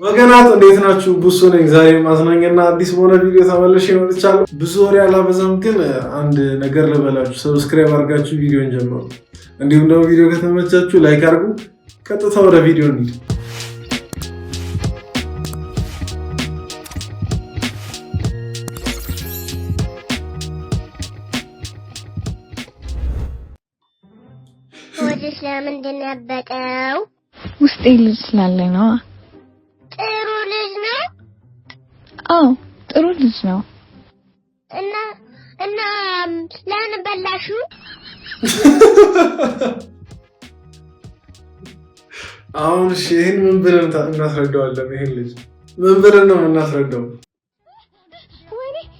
ወገናት እንዴት ናችሁ? ቡሱ ነኝ። ዛሬ ማዝናኛና አዲስ በሆነ ቪዲዮ ተመልሼ መጥቻለሁ። ብዙ ወሬ አላበዛም፣ ግን አንድ ነገር ልበላችሁ። ሰብስክራይብ አድርጋችሁ ቪዲዮን ጀምሩ። እንዲሁም ደግሞ ቪዲዮ ከተመቻችሁ ላይክ አድርጉ። ቀጥታ ወደ ቪዲዮ እንሂድ። ወዲስ ለምንድን ነው ያበጠው? ውስጤ ልጅ ስላለኝ ነው። ጥሩ ልጅ ነው። አዎ ጥሩ ልጅ ነው። እና ለምን በላሹ? አሁን ይሄን ምን ብለን እናስረዳዋለን? ይሄን ልጅ ምን ብለን ነው እናስረዳው?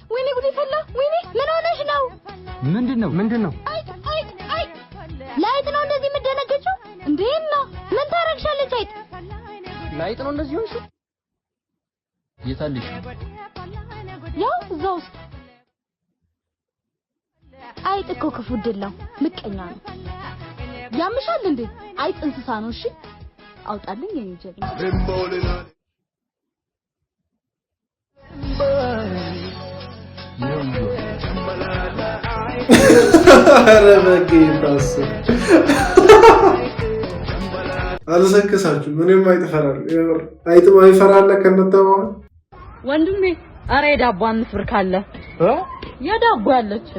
ወይኔ ጉዴ ፈላ! ወይኔ ምን ሆነሽ ነው? ምንድነው? ላይት ነው እንደዚህ የምትደነገጨው? እንዴት ነው? ምን ታረግሻለች? ላይት ነው እንደዚህ ሆንሽ? የታለሽ? ያው እዛው ውስጥ። አይጥ እኮ ክፉ ድል ነው፣ ምቀኛ ነው። ያምሻል እንዴ? አይጥ እንስሳ ነው። እሺ አውጣልኝ የኔ ጀግና። አረበቂታስ አልሰከሳችሁ ምንም አይጥፈራል። አይጥ ማይፈራል ከነተው ወንድሜ። አረ የዳቦ አምስት ብር ካለ የዳቦ ያለች።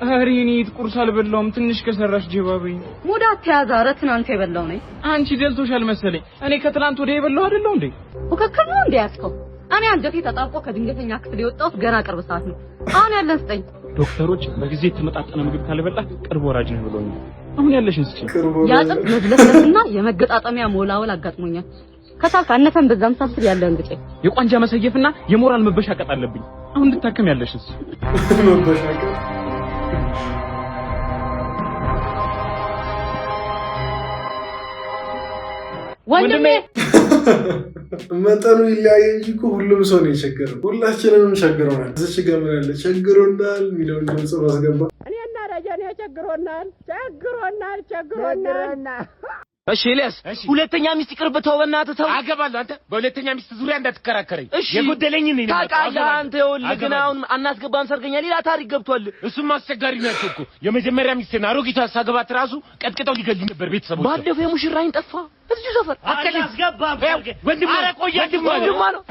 አረ እኔ ቁርስ አልበላሁም። ትንሽ ከሰራሽ ጀባበኝ። ሙዳ ተያዛ። አረ ትናንት የበላው ነኝ። አንቺ ደልቶሻል መሰለኝ። እኔ ከትናንት ወዲያ የበላው አይደለው እንዴ? ወከከሉ እንዴ ያስከው? እኔ አንጀቴ ተጣብቆ ከድንገተኛ ክፍል የወጣሁት ገና ቅርብ ሰዓት ነው። አሁን ያለን ስጠኝ። ዶክተሮች በጊዜ የተመጣጠነ ምግብ ካልበላ ቅርብ ወራጅ ነው ብለውኛል። አሁን ያለሽን ስጪኝ። ያጥብ መዝለፍለፍና የመገጣጠሚያ ሞላወል አጋጥሞኛል። ከታካ አነፈን በዛም ሳስብ ያለው እንግጬ የቋንጃ መሰየፍና የሞራል መበሻቀጥ አለብኝ። አሁን እንድታከም ያለሽስ መበሻቀጥ ወንድሜ። መጠኑ ይለያይ እንጂ እኮ ሁሉም ሰው ነው የቸገረው። ሁላችንም ቸግሮናል። እዚህ ጋር ምን ያለ ቸግሮናል የሚለውን ድምጽ ማስገባ። እኔና ረጀኔ ቸግሮናል። እሺ ኤልያስ፣ ሁለተኛ ሚስት ይቅርብ ተው፣ በእናትህ ተው። አገባለሁ። አንተ በሁለተኛ ሚስት ዙሪያ እንዳትከራከረኝ። እሺ የጎደለኝ ነኝ ታውቃለህ። አንተ ይኸውልህ ግን አሁን አናስገባም ሰርገኛ ሌላ ታሪክ ገብቷል። እሱም አስቸጋሪ ናቸው እኮ። የመጀመሪያ ሚስቴን አሮጊቷ ሳገባት ራሱ ቀጥቅጠው ሊገሉኝ ነበር ቤተሰቦች። ባለፈው የሙሽራይን ጠፋ እዚህ ሰፈር አስገባም። ወንድም አረ ቆይ ወንድም ነው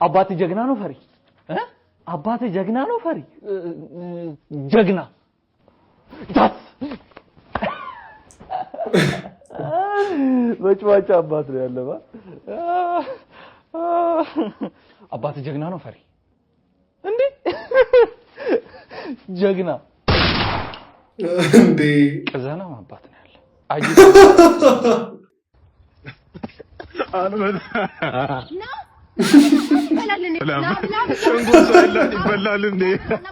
አባቴ ጀግና ነው ፈሪ አባቴ ጀግና ነው ፈሪ ጀግና ዳት ወጭዋጭ አባት ነው ያለባ አባቴ ጀግና ነው ፈሪ እንዴ ጀግና እንዴ ከዛና አባት ነው ያለ አይ ይበላል እንዴ?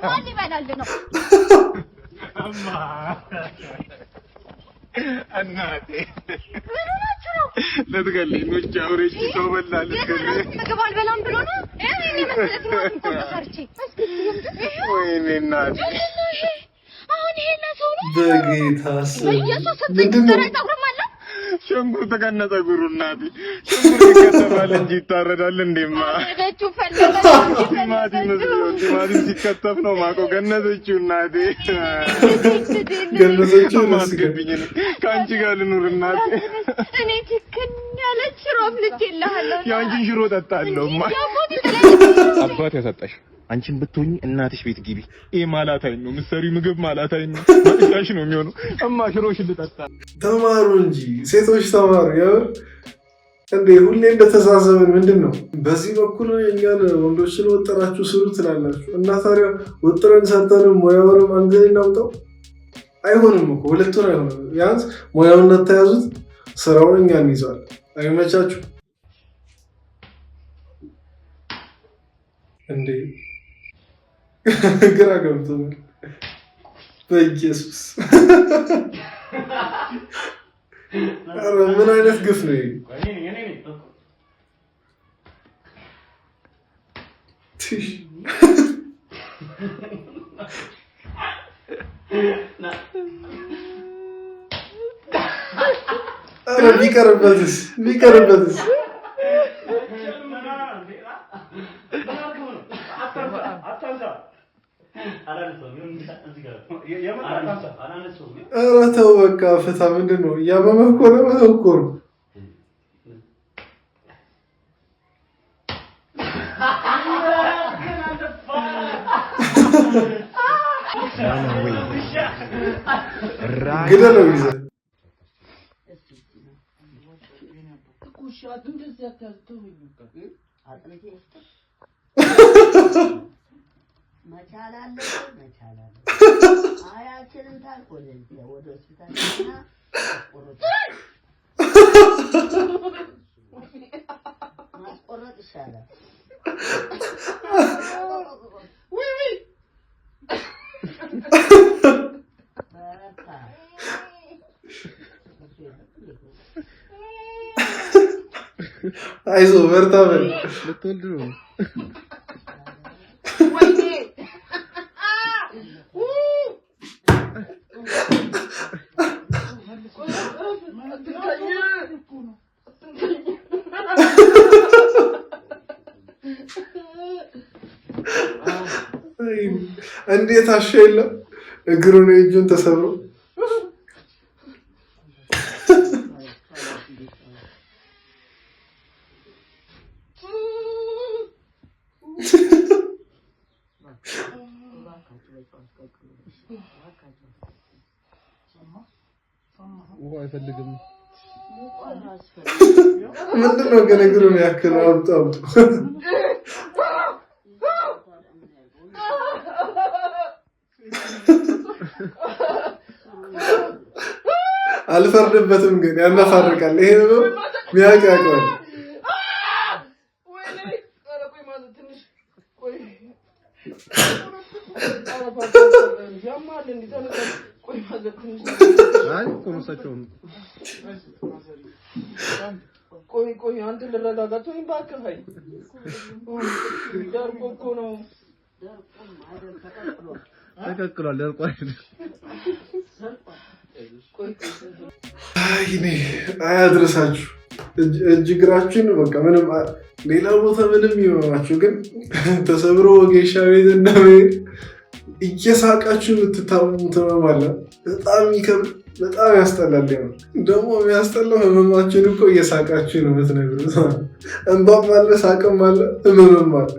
ማን ይበላል ነው? አማ እናቴ ለትገልኝ ነው ጃውሬሽ ተወላል ከዚህ ምግብ አልበላም ብሎ ነው። እኔ መሰለኝ ማን ተሰርቼ ወይኔ እናቴ አሁን ይሄን ሰው ነው በጌታስ ኢየሱስ ተጠራጣው ማለት ሽንኩርት ከነጠ ጉሩ እናቴ ሽንኩርት ከተባለ እንጂ ይታረዳል እንዴማ ደቹ ፈለለ ቲማቲም ሲከተፍ ነው ማቆ ገነዘችው እናቴ ገነዘችው ማስገብኝ ካንቺ ጋር ልኑር እናቴ እኔ ትክክል ያለች ሽሮ ልትልሃለሁ ያንቺን ሽሮ ጠጣለሁማ አባት ያሳጣሽ አንቺን ብትሆኚ እናትሽ ቤት ግቢ። ይሄ ማላታይ ነው ምሰሪ ምግብ ማላታይ ነው ማጥያሽ ነው የሚሆነው። እማ ሽሮሽ ልጠጣ። ተማሩ እንጂ ሴቶች ተማሩ። ያው እንዴ ሁሌ እንደተሳሰብን ምንድነው? በዚህ በኩል እኛን ወንዶችን ወጥራችሁ ስሩ ትላላችሁ እና ታዲያ ወጥረን ሰርተን ሙያውን አንገን እናውጣው። አይሆንም እኮ ሁለቱን አይሆንም። ቢያንስ ሙያውን ተያዙት፣ ስራውን እኛን እንይዛለን። አይመቻችሁ እንዴ? ግራ ገብቶኛል። በኢየሱስ አረ ምን አይነት ግፍ ነው ይሄ? ትሽ ቢቀርበትስ ኧረ ተው በቃ ፍታ። ምንድን ነው እያመመህ እኮ ነው። በተው እኮ ነው። ግደለው ይዘህ አይዞህ በርታ በል። ልትወልድ ነው። እንዴት አሸ የለም እግሩን እጁን ተሰብሮ አይፈልግም። ምንድነው ግን እግሩን ያክል አውጣ አልፈርድበትም ግን ያናፋርቃል። ይሄ ነው ሚያቃቀው። ቆይ አንተ ልረጋጋት ወይ ባከህ አይ ደርቆ እኮ ነው ተቀቅሏል ደርቋል። አይኔ አያድርሳችሁ እጅግራችን በቃ ምንም ሌላ ቦታ ምንም ይሆናችሁ ግን ተሰብሮ ወጌሻ ቤት እንደምን እየሳቃችሁ የምትታመሙት ህመም አለ። በጣም ይከብድ፣ በጣም ያስጠላል። ደግሞ የሚያስጠላው ህመማችን እኮ እየሳቃችሁ ነው የምትነግሩት። እንባም አለ፣ ሳቅም አለ፣ ህመምም አለ።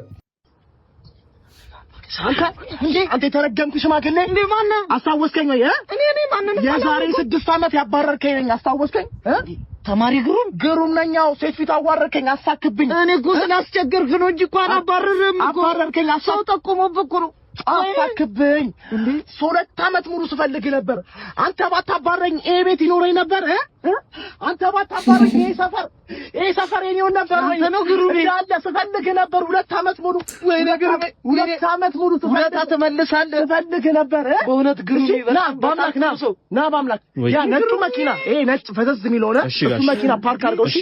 አንተ የተረገምኩ ሽማግሌ እንዴ ማነህ? አስታወስከኝ ወይ? እኔ ማነህ? የዛሬ 6 ዓመት ያባረርከኝ ነኝ። አስታወስከኝ? ተማሪ ግሩም ነኛው ሴት ፊት አዋረርከኝ፣ አሳክብኝ። እኔ እኮ ስላስቸገርክ ነው እንጂ እኮ አላባረርም እኮ። አባረርከኝ፣ ሰው ጠቁሞብህ እኮ ነው። አሳክብኝ እንዴ 2 ዓመት ሙሉ ስፈልግ ነበር። አንተ ባታባረኝ ይሄ ቤት ይኖረኝ ነበር። አንተ ባታባረኝ ይሄ ሰፈር የኔው ነበር ወይ? ነው ግሩም ያለ ስፈልግ ነበር 2 ዓመት ሙሉ። ወይ ነገር 2 ዓመት ሙሉ ስፈልግ ተመልሳለህ ስፈልግ ነበር። በእውነት ግሩም ይበላ ባምላክ ና ባምላክ ያ ነጩ መኪና ይሄ ነጭ ፈዘዝ የሚለው ነው እሱ መኪና ፓርክ አድርገው። እሺ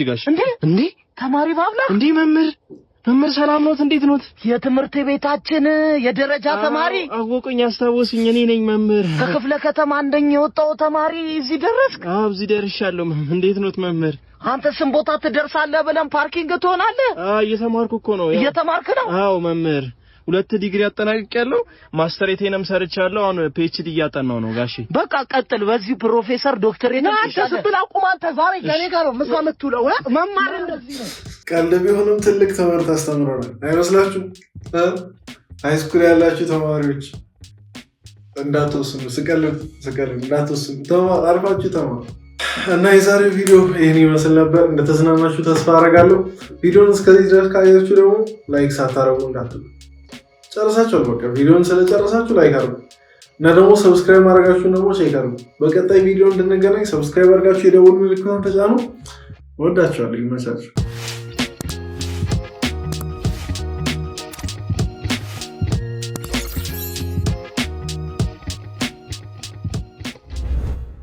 እንዴ ተማሪ ባምላክ እንዴ መምህር ሰላም ኖት? እንዴት ኖት? የትምህርት ቤታችን የደረጃ ተማሪ አወቁኝ፣ አስታወሱኝ። እኔ ነኝ መምህር። ከክፍለ ከተማ አንደኛ የወጣው ተማሪ እዚህ ደረስክ? አዎ እዚህ ደርሻለሁ። እንዴት ኖት መምህር? አንተ ስም ቦታ ትደርሳለህ ብለን ፓርኪንግ ትሆናለህ? እየተማርኩ እኮ ነው። እየተማርክ ነው? አዎ መምህር 2 ዲግሪ አጠናቅቄያለሁ። ማስተሬቴንም ሰርቻለሁ። አሁን ፒኤችዲ እያጠናው ነው ጋሼ። በቃ ቀጥል። በዚህ ፕሮፌሰር ዶክተሬት ተስብል አቁም። አንተ ዛሬ ከኔ ጋር ነው ምሳ የምትውለው። መማር እንደዚህ ነው። ቀልድ ቢሆንም ትልቅ ትምህርት አስተምሮናል አይመስላችሁም? ሃይስኩል ያላችሁ ተማሪዎች እንዳትወስኑ፣ ስቀልድ እንዳትወስኑ፣ አርፋችሁ ተማሩ። እና የዛሬው ቪዲዮ ይሄን ይመስል ነበር። እንደተዝናናችሁ ተስፋ አደርጋለሁ። ቪዲዮውን እስከዚህ ድረስ ካያችሁ ደግሞ ላይክ ሳታረጉ እንዳትሉ። ጨርሳችሁ በቃ ቪዲዮውን ስለጨረሳችሁ ላይክ አድርጉ እና ደግሞ ሰብስክራይብ ማድረጋችሁን ደግሞ ቼክ አድርጉ። በቀጣይ ቪዲዮ እንድንገናኝ ሰብስክራይብ አድርጋችሁ የደወል ምልክቱን ተጫኑ። ወዳችኋለሁ። ይመቻችሁ።